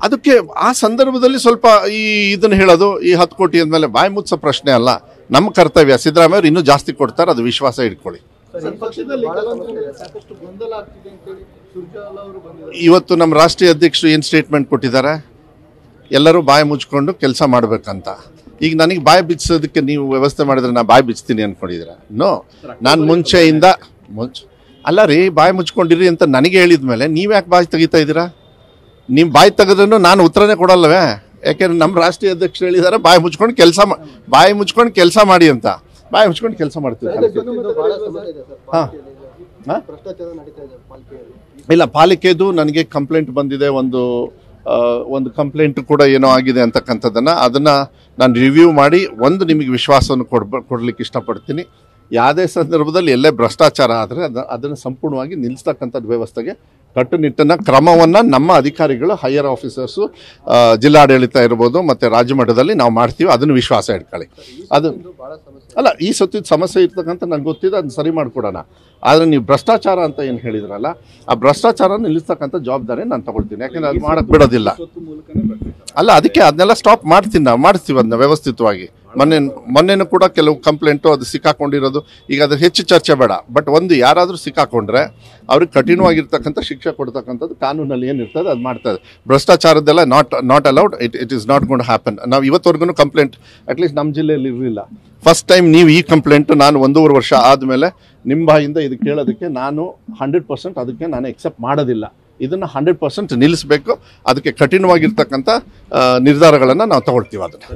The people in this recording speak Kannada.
ಅದಕ್ಕೆ ಆ ಸಂದರ್ಭದಲ್ಲಿ ಸ್ವಲ್ಪ ಇದನ್ನು ಹೇಳೋದು, ಈ 10 ಕೋಟಿ ಅಂದಮೇಲೆ ಬಾಯಿ ಮುಚ್ಚೋ ಪ್ರಶ್ನೆ ಅಲ್ಲ, ನಮ್ಮ ಕರ್ತವ್ಯ. ಸಿದ್ದರಾಮಯ್ಯ ಅವರು ಇನ್ನೂ ಜಾಸ್ತಿ ಕೊಡ್ತಾರೆ, ಅದು ವಿಶ್ವಾಸ ಇಟ್ಕೊಳ್ಳಿ. ಇವತ್ತು ನಮ್ಮ ರಾಷ್ಟ್ರೀಯ ಅಧ್ಯಕ್ಷರು ಏನು ಸ್ಟೇಟ್ಮೆಂಟ್ ಕೊಟ್ಟಿದ್ದಾರೆ, ಎಲ್ಲರೂ ಬಾಯಿ ಮುಚ್ಕೊಂಡು ಕೆಲಸ ಮಾಡಬೇಕಂತ. ಈಗ ನನಗೆ ಬಾಯಿ ಬಿಚ್ಚೋದಕ್ಕೆ ನೀವು ವ್ಯವಸ್ಥೆ ಮಾಡಿದ್ರೆ ನಾನು ಬಾಯಿ ಬಿಚ್ತೀನಿ ಅಂದ್ಕೊಂಡಿದ್ದೀರಾ? ನೋ, ನಾನು ಮುಂಚೆಯಿಂದ ಅಲ್ಲ ರೀ, ಬಾಯಿ ಮುಚ್ಕೊಂಡಿರಿ ಅಂತ ನನಗೆ ಹೇಳಿದ ಮೇಲೆ ನೀವು ಯಾಕೆ ಬಾಯಿ ತೆಗಿತಾ ಇದ್ದೀರಾ? ನೀವು ಬಾಯಿ ತೆಗೆದ್ರೂ ನಾನು ಉತ್ತರನೇ ಕೊಡಲ್ಲವೇ? ಯಾಕೆಂದ್ರೆ ನಮ್ಮ ರಾಷ್ಟ್ರೀಯ ಅಧ್ಯಕ್ಷರು ಹೇಳಿದ್ದಾರೆ ಬಾಯಿ ಮುಚ್ಕೊಂಡು ಕೆಲಸ ಮಾಡಿ ಅಂತ. ಬಾಯಿ ಮುಚ್ಕೊಂಡು ಕೆಲಸ ಮಾಡ್ತೀವಿ. ಹಾಂ, ಇಲ್ಲ, ಪಾಲಿಕೆದು ನನಗೆ ಕಂಪ್ಲೇಂಟ್ ಬಂದಿದೆ. ಒಂದು ಕಂಪ್ಲೇಂಟ್ ಕೂಡ ಏನೋ ಆಗಿದೆ ಅದನ್ನು ನಾನು ರಿವ್ಯೂ ಮಾಡಿ ನಿಮಗೆ ವಿಶ್ವಾಸವನ್ನು ಕೊಡ್ಲಿಕ್ಕೆ ಇಷ್ಟಪಡ್ತೀನಿ. ಯಾವುದೇ ಸಂದರ್ಭದಲ್ಲಿ ಎಲ್ಲೇ ಭ್ರಷ್ಟಾಚಾರ ಆದರೆ ಅದನ್ನು ಸಂಪೂರ್ಣವಾಗಿ ನಿಲ್ಲಿಸ್ತಕ್ಕಂಥದ್ದು ವ್ಯವಸ್ಥೆಗೆ ಕಟ್ಟುನಿಟ್ಟಿನ ಕ್ರಮವನ್ನು ನಮ್ಮ ಅಧಿಕಾರಿಗಳು, ಹೈಯರ್ ಆಫೀಸರ್ಸು, ಜಿಲ್ಲಾಡಳಿತ ಇರ್ಬೋದು ಮತ್ತು ರಾಜ್ಯ ಮಟ್ಟದಲ್ಲಿ ನಾವು ಮಾಡ್ತೀವಿ. ಅದನ್ನು ವಿಶ್ವಾಸ ಇಟ್ಕೊಳ್ಳಿ. ಅದು ಅಲ್ಲ, ಈ ಸತಿ ಸಮಸ್ಯೆ ಇರ್ತಕ್ಕಂಥ ನನಗೆ ಗೊತ್ತಿದೆ, ಅದನ್ನ ಸರಿ ಮಾಡಿಕೊಡೋಣ. ಆದರೆ ನೀವು ಭ್ರಷ್ಟಾಚಾರ ಅಂತ ಏನು ಹೇಳಿದ್ರಲ್ಲ, ಆ ಭ್ರಷ್ಟಾಚಾರ ನಿಲ್ಲಿಸ್ತಕ್ಕಂಥ ಜವಾಬ್ದಾರಿ ನಾನು ತಗೊಳ್ತೀನಿ. ಯಾಕೆಂದರೆ ಅದು ಮಾಡೋಕ್ಕೆ ಬಿಡೋದಿಲ್ಲ. ಅಲ್ಲ, ಅದಕ್ಕೆ ಅದನ್ನೆಲ್ಲ ಸ್ಟಾಪ್ ಮಾಡ್ತೀವಿ, ಅದನ್ನ ವ್ಯವಸ್ಥಿತವಾಗಿ. ಮೊನ್ನೆನೂ ಕೂಡ ಕೆಲವು ಕಂಪ್ಲೇಂಟು ಅದು ಸಿಕ್ಕಾಕೊಂಡಿರೋದು. ಈಗ ಅದ್ರ ಹೆಚ್ಚು ಚರ್ಚೆ ಬೇಡ. ಬಟ್ ಯಾರಾದರೂ ಸಿಕ್ಕಾಕೊಂಡ್ರೆ ಅವ್ರಿಗೆ ಕಠಿಣವಾಗಿರ್ತಕ್ಕಂಥ ಶಿಕ್ಷೆ ಕೊಡ್ತಕ್ಕಂಥದ್ದು ಕಾನೂನಲ್ಲಿ ಏನಿರ್ತದೆ ಅದು ಮಾಡ್ತಾರೆ. ಭ್ರಷ್ಟಾಚಾರದ್ದೆಲ್ಲ not allowed. It is not gone happen. ನಾವು ಇವತ್ತವರೆಗೂ ಕಂಪ್ಲೇಂಟ್ ಅಟ್ಲೀಸ್ಟ್ ನಮ್ಮ ಜಿಲ್ಲೆಯಲ್ಲಿ ಇರಲಿಲ್ಲ. ಫಸ್ಟ್ ಟೈಮ್ ನೀವು ಈ ಕಂಪ್ಲೇಂಟ್ ನಾನು 1.5 ವರ್ಷ ಆದಮೇಲೆ ನಿಮ್ಮ ಬಾಯಿಂದ ಇದು ಕೇಳೋದಕ್ಕೆ ನಾನು 100% ಅದಕ್ಕೆ ನಾನು ಎಕ್ಸೆಪ್ಟ್ ಮಾಡೋದಿಲ್ಲ. ಇದನ್ನು 100% ನಿಲ್ಲಿಸಬೇಕು. ಅದಕ್ಕೆ ಕಠಿಣವಾಗಿರ್ತಕ್ಕಂಥ ನಿರ್ಧಾರಗಳನ್ನು ನಾವು ತಗೊಳ್ತೀವಿ. ಅದನ್ನು